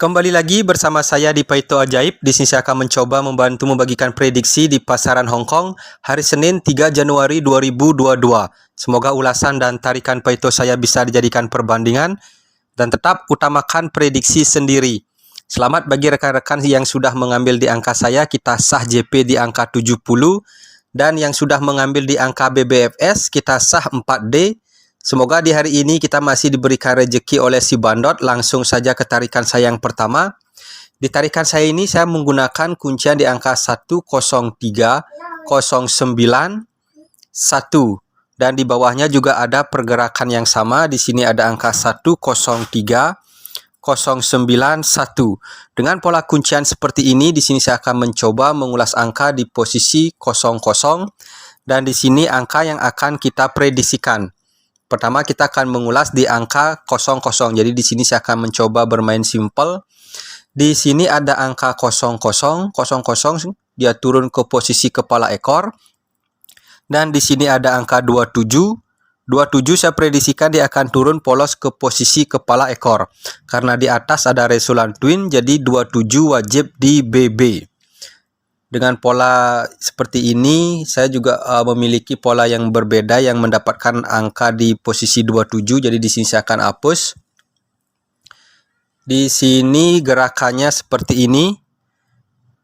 Kembali lagi bersama saya di Paito Ajaib. Di sini saya akan mencoba membantu membagikan prediksi di pasaran Hong Kong hari Senin 3 Januari 2022. Semoga ulasan dan tarikan Paito saya bisa dijadikan perbandingan dan tetap utamakan prediksi sendiri. Selamat bagi rekan-rekan yang sudah mengambil di angka saya, kita sah JP di angka 70, dan yang sudah mengambil di angka BBFS, kita sah 4D. Semoga di hari ini kita masih diberikan rezeki oleh si Bandot. Langsung saja ke tarikan saya yang pertama. Di tarikan saya ini saya menggunakan kuncian di angka 103, 09, 1. Dan di bawahnya juga ada pergerakan yang sama. Di sini ada angka 103, 09, 1. Dengan pola kuncian seperti ini, di sini saya akan mencoba mengulas angka di posisi 00. Dan di sini angka yang akan kita prediksikan. Pertama kita akan mengulas di angka 00. Jadi di sini saya akan mencoba bermain simple. Di sini ada angka 00, dia turun ke posisi kepala ekor. Dan di sini ada angka 27. 27 saya prediksikan dia akan turun polos ke posisi kepala ekor. Karena di atas ada resultant twin, jadi 27 wajib di BB. Dengan pola seperti ini, saya juga memiliki pola yang berbeda yang mendapatkan angka di posisi 27. Jadi di sini saya akan hapus. Di sini gerakannya seperti ini.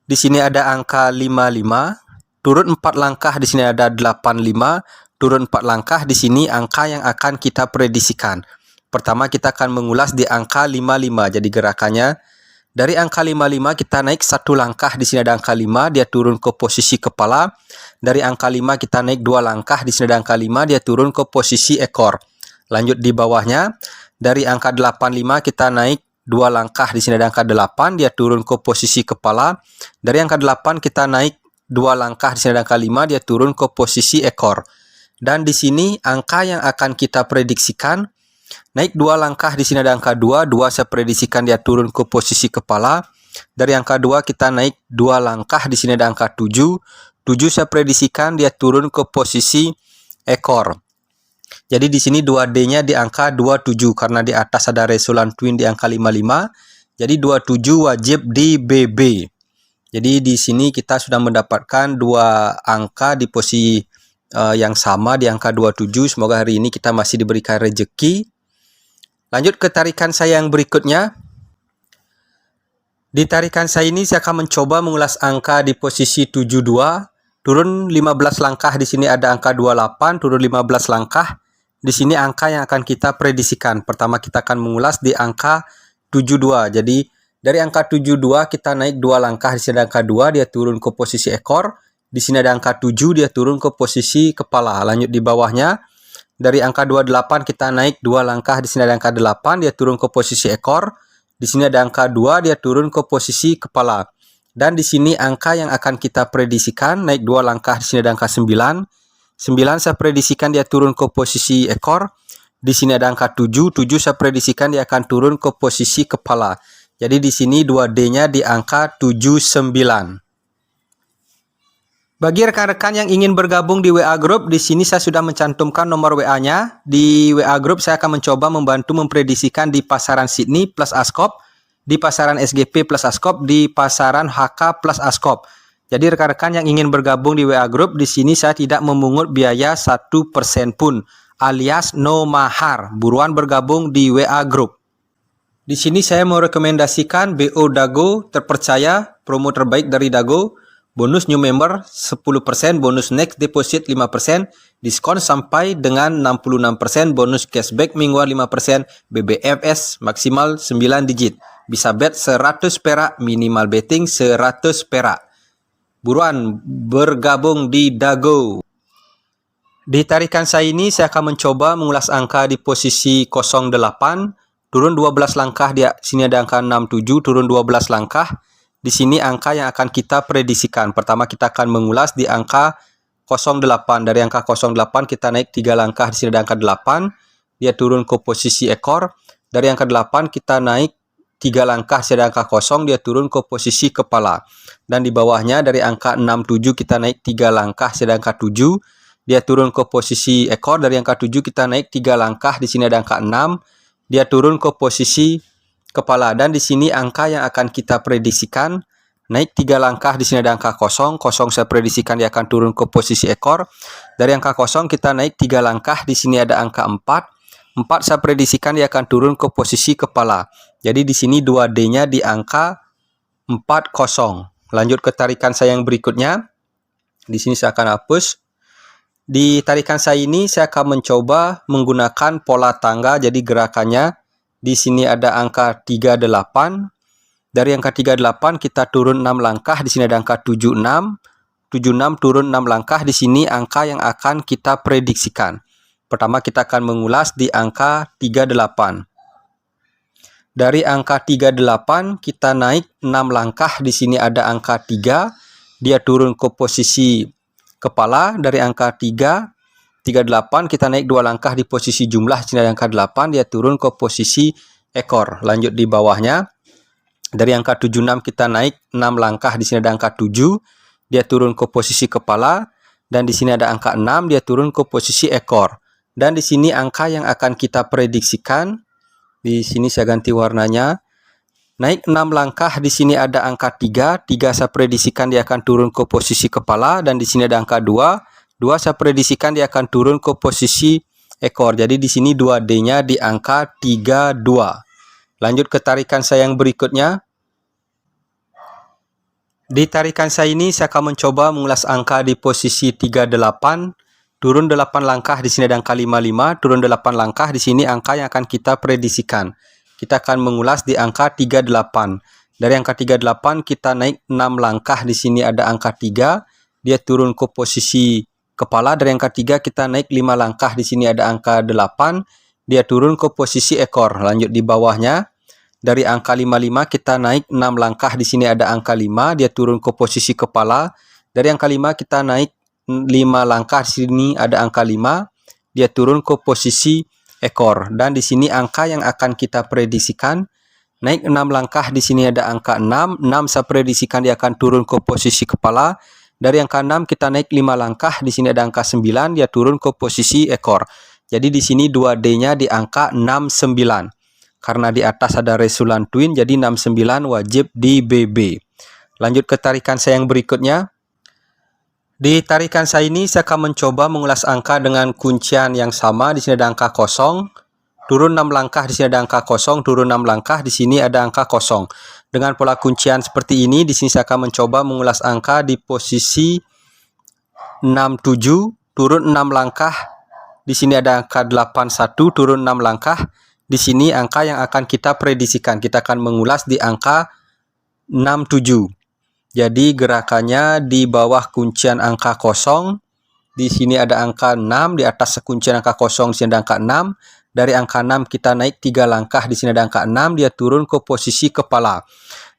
Di sini ada angka 55, turun 4 langkah, di sini ada 85, turun 4 langkah, di sini angka yang akan kita prediksikan. Pertama kita akan mengulas di angka 55. Jadi gerakannya dari angka 55 kita naik 1 langkah, di sini ada angka 5, dia turun ke posisi kepala. Dari angka 5 kita naik 2 langkah, di sini ada angka 5, dia turun ke posisi ekor. Lanjut di bawahnya, dari angka 85 kita naik 2 langkah, di sini ada angka 8, dia turun ke posisi kepala. Dari angka 8 kita naik 2 langkah, di sini ada angka 5, dia turun ke posisi ekor. Dan di sini angka yang akan kita prediksikan naik 2 langkah, di sini ada angka 2, saya prediksikan dia turun ke posisi kepala. Dari angka 2 kita naik 2 langkah, di sini ada angka 7, saya prediksikan dia turun ke posisi ekor. Jadi di sini 2D-nya di angka 27 karena di atas ada resultant twin di angka 55. Jadi 27 wajib di BB. Jadi di sini kita sudah mendapatkan 2 angka di posisi yang sama di angka 27. Semoga hari ini kita masih diberikan rezeki. Lanjut ke tarikan saya yang berikutnya. Di tarikan saya ini saya akan mencoba mengulas angka di posisi 72, turun 15 langkah, di sini ada angka 28, turun 15 langkah. Di sini angka yang akan kita prediksikan. Pertama kita akan mengulas di angka 72. Jadi dari angka 72 kita naik 2 langkah, di sini ada angka 2, dia turun ke posisi ekor. Di sini ada angka 7, dia turun ke posisi kepala. Lanjut di bawahnya. Dari angka 28 kita naik 2 langkah, di sini ada angka 8, dia turun ke posisi ekor. Di sini ada angka 2, dia turun ke posisi kepala. Dan di sini angka yang akan kita prediksikan naik 2 langkah, di sini ada angka 9. 9 saya prediksikan dia turun ke posisi ekor. Di sini ada angka 7, saya prediksikan dia akan turun ke posisi kepala. Jadi di sini 2D-nya di angka 79. Bagi rekan-rekan yang ingin bergabung di WA Group, di sini saya sudah mencantumkan nomor WA-nya. Di WA Group saya akan mencoba membantu memprediksikan di pasaran Sydney plus Askop, di pasaran SGP plus Askop, di pasaran HK plus Askop. Jadi rekan-rekan yang ingin bergabung di WA Group, di sini saya tidak memungut biaya 1% pun, alias no mahar. Buruan bergabung di WA Group. Di sini saya merekomendasikan BO Dago terpercaya, promo terbaik dari Dago. Bonus new member 10%, bonus next deposit 5%, diskon sampai dengan 66%, bonus cashback mingguan 5%, BBFS maksimal 9 digit. Bisa bet 100 perak, minimal betting 100 perak. Buruan bergabung di Dago. Di tarikan saya ini saya akan mencoba mengulas angka di posisi 08, turun 12 langkah, di sini ada angka 67, turun 12 langkah. Di sini angka yang akan kita prediksikan. Pertama kita akan mengulas di angka 08. Dari angka 08 kita naik 3 langkah, di sini ada angka 8. Dia turun ke posisi ekor. Dari angka 8 kita naik 3 langkah, di sini ada angka 0, dia turun ke posisi kepala. Dan di bawahnya dari angka 67 kita naik 3 langkah, di sini ada angka 7. Dia turun ke posisi ekor. Dari angka 7 kita naik 3 langkah, di sini ada angka 6. Dia turun ke posisi kepala, dan di sini angka yang akan kita prediksikan naik 3 langkah. Di sini ada angka 0, saya prediksikan dia akan turun ke posisi ekor. Dari angka 0 kita naik 3 langkah. Di sini ada angka 4, saya prediksikan dia akan turun ke posisi kepala. Jadi di sini 2D-nya di angka 40. Lanjut ke tarikan saya yang berikutnya. Di sini saya akan hapus. Di tarikan saya ini saya akan mencoba menggunakan pola tangga. Jadi gerakannya di sini ada angka 38. Dari angka 38 kita turun 6 langkah. Di sini ada angka 76. 76 turun 6 langkah. Di sini angka yang akan kita prediksikan. Pertama kita akan mengulas di angka 38. Dari angka 38 kita naik 6 langkah. Di sini ada angka 3. Dia turun ke posisi kepala. Dari angka 38 kita naik 2 langkah di posisi jumlah. Di sini ada angka 8. Dia turun ke posisi ekor. Lanjut di bawahnya. Dari angka 76 kita naik 6 langkah. Di sini ada angka 7. Dia turun ke posisi kepala. Dan di sini ada angka 6. Dia turun ke posisi ekor. Dan di sini angka yang akan kita prediksikan. Di sini saya ganti warnanya. Naik 6 langkah. Di sini ada angka 3. 3 saya prediksikan dia akan turun ke posisi kepala. Dan di sini ada angka 2. 2 saya prediksikan dia akan turun ke posisi ekor. Jadi di sini 2D-nya di angka 32. Lanjut ke tarikan saya yang berikutnya. Di tarikan saya ini saya akan mencoba mengulas angka di posisi 38. Turun 8 langkah. Di sini ada angka 55. Turun 8 langkah. Di sini angka yang akan kita prediksikan. Kita akan mengulas di angka 38. Dari angka 38 kita naik 6 langkah. Di sini ada angka 3. Dia turun ke posisi kepala. Dari angka 3 kita naik 5 langkah. Di sini ada angka 8. Dia turun ke posisi ekor. Lanjut di bawahnya. Dari angka 55 kita naik 6 langkah. Di sini ada angka 5. Dia turun ke posisi kepala. Dari angka 5 kita naik 5 langkah. Di sini ada angka 5. Dia turun ke posisi ekor. Dan di sini angka yang akan kita prediksikan naik 6 langkah. Di sini ada angka 6. 6 saya prediksikan dia akan turun ke posisi kepala. Dari angka 6 kita naik 5 langkah. Di sini ada angka 9. Dia turun ke posisi ekor. Jadi di sini 2D-nya di angka 69. Karena di atas ada resulan twin, jadi 69 wajib di BB. Lanjut ke tarikan saya yang berikutnya. Di tarikan saya ini saya akan mencoba mengulas angka dengan kuncian yang sama. Di sini ada angka 0. Turun 6 langkah. Di sini ada angka 0. Turun 6 langkah. Di sini ada angka 0. Dengan pola kuncian seperti ini, di sini saya akan mencoba mengulas angka di posisi 67. Turun 6 langkah. Di sini ada angka 81. Turun 6 langkah. Di sini angka yang akan kita prediksikan. Kita akan mengulas di angka 67. Jadi gerakannya di bawah kuncian angka 0. Di sini ada angka 6. Di atas kuncian angka 0 di sini ada angka 6. Dari angka 6 kita naik 3 langkah. Di sini ada angka 6. Dia turun ke posisi kepala.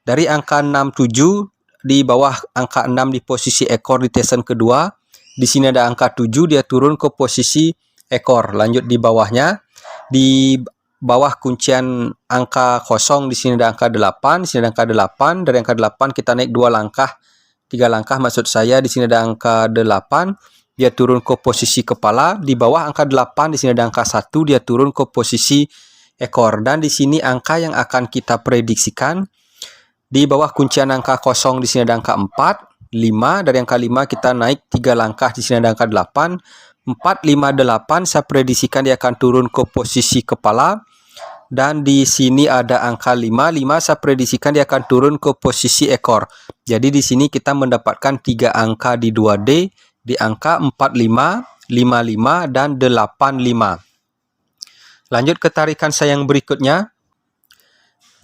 Dari angka 67 di bawah angka 6 di posisi ekor di tesan kedua. Di sini ada angka 7. Dia turun ke posisi ekor. Lanjut di bawahnya. Di bawah kuncian angka 0 di sini ada angka 8, di sini ada angka 8. Dari angka 8 kita naik 2 langkah, 3 langkah maksud saya. Di sini ada angka 8, dia turun ke posisi kepala. Di bawah angka 8 di sini ada angka 1, dia turun ke posisi ekor. Dan di sini angka yang akan kita prediksikan di bawah kuncian angka 0 di sini ada angka 4, 5. Dari angka 5 kita naik 3 langkah, di sini ada angka 8. 4, 5, 8 saya prediksikan dia akan turun ke posisi kepala. Dan di sini ada angka 5. 5 saya prediksikan dia akan turun ke posisi ekor. Jadi di sini kita mendapatkan 3 angka di 2D. Di angka 45, 55, dan 85. Lanjut ke tarikan saya yang berikutnya.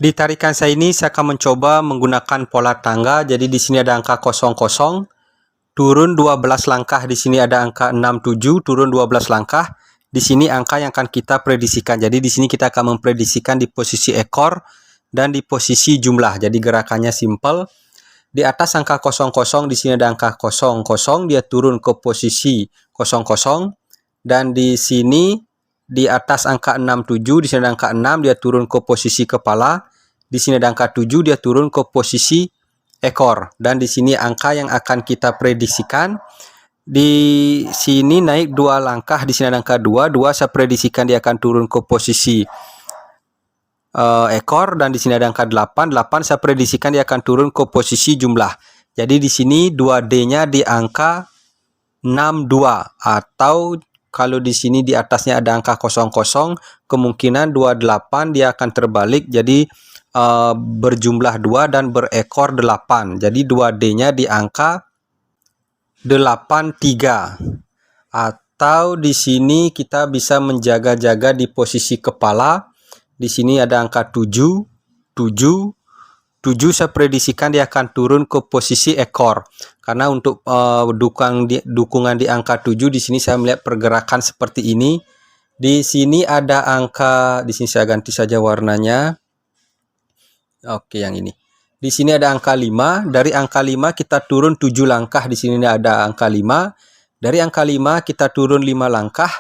Di tarikan saya ini saya akan mencoba menggunakan pola tangga. Jadi di sini ada angka 00. Turun 12 langkah. Di sini ada angka 67. Turun 12 langkah. Di sini angka yang akan kita prediksikan. Jadi di sini kita akan memprediksikan di posisi ekor dan di posisi jumlah. Jadi gerakannya simple. Di atas angka 00 di sini ada angka 00, dia turun ke posisi 00. Dan di sini di atas angka 67 di sini ada angka 6, dia turun ke posisi kepala. Di sini ada angka 7, dia turun ke posisi ekor. Dan di sini angka yang akan kita prediksikan. Di sini naik 2 langkah, di sini ada angka 2. 2 saya prediksikan dia akan turun ke posisi ekor, dan di sini ada angka 8. 8 saya prediksikan dia akan turun ke posisi jumlah. Jadi di sini 2D-nya di angka 62, atau kalau di sini di atasnya ada angka 00, kemungkinan 28 dia akan terbalik jadi berjumlah 2 dan berekor 8. Jadi 2D-nya di angka 83. Atau di sini kita bisa menjaga-jaga di posisi kepala. Di sini ada angka 7. 7 saya prediksikan dia akan turun ke posisi ekor. Karena untuk dukungan di angka 7 di sini saya melihat pergerakan seperti ini. Di sini ada angka, di sini saya ganti saja warnanya. Oke, yang ini. Di sini ada angka 5. Dari angka 5 kita turun 7 langkah. Di sini ada angka 5. Dari angka 5 kita turun 5 langkah.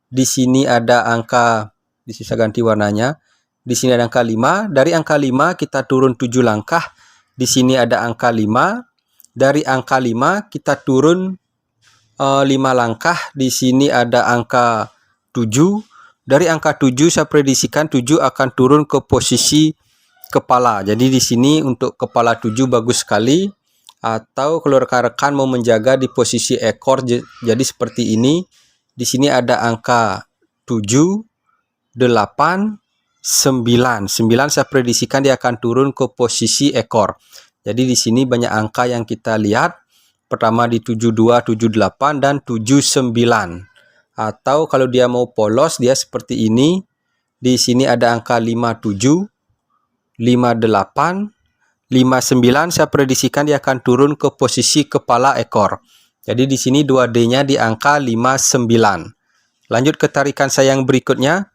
Di sini ada angka, di sini saya ganti warnanya. Di sini ada angka 5. Dari angka 5 kita turun 7 langkah. Di sini ada angka 5. Dari angka 5 kita turun 5 langkah. Di sini ada angka 7. Dari angka 7 saya prediksikan 7 akan turun ke posisi kepala. Jadi di sini untuk kepala 7 bagus sekali. Atau kalau rekan-rekan mau menjaga di posisi ekor, jadi seperti ini. Di sini ada angka 7, 8, 9. 9 saya prediksikan dia akan turun ke posisi ekor. Jadi di sini banyak angka yang kita lihat. Pertama di 72, 78 dan 79. Atau kalau dia mau polos dia seperti ini. Di sini ada angka 57, 58, 59 saya prediksikan dia akan turun ke posisi kepala ekor. Jadi di sini 2D-nya di angka 59. Lanjut ke tarikan saya yang berikutnya.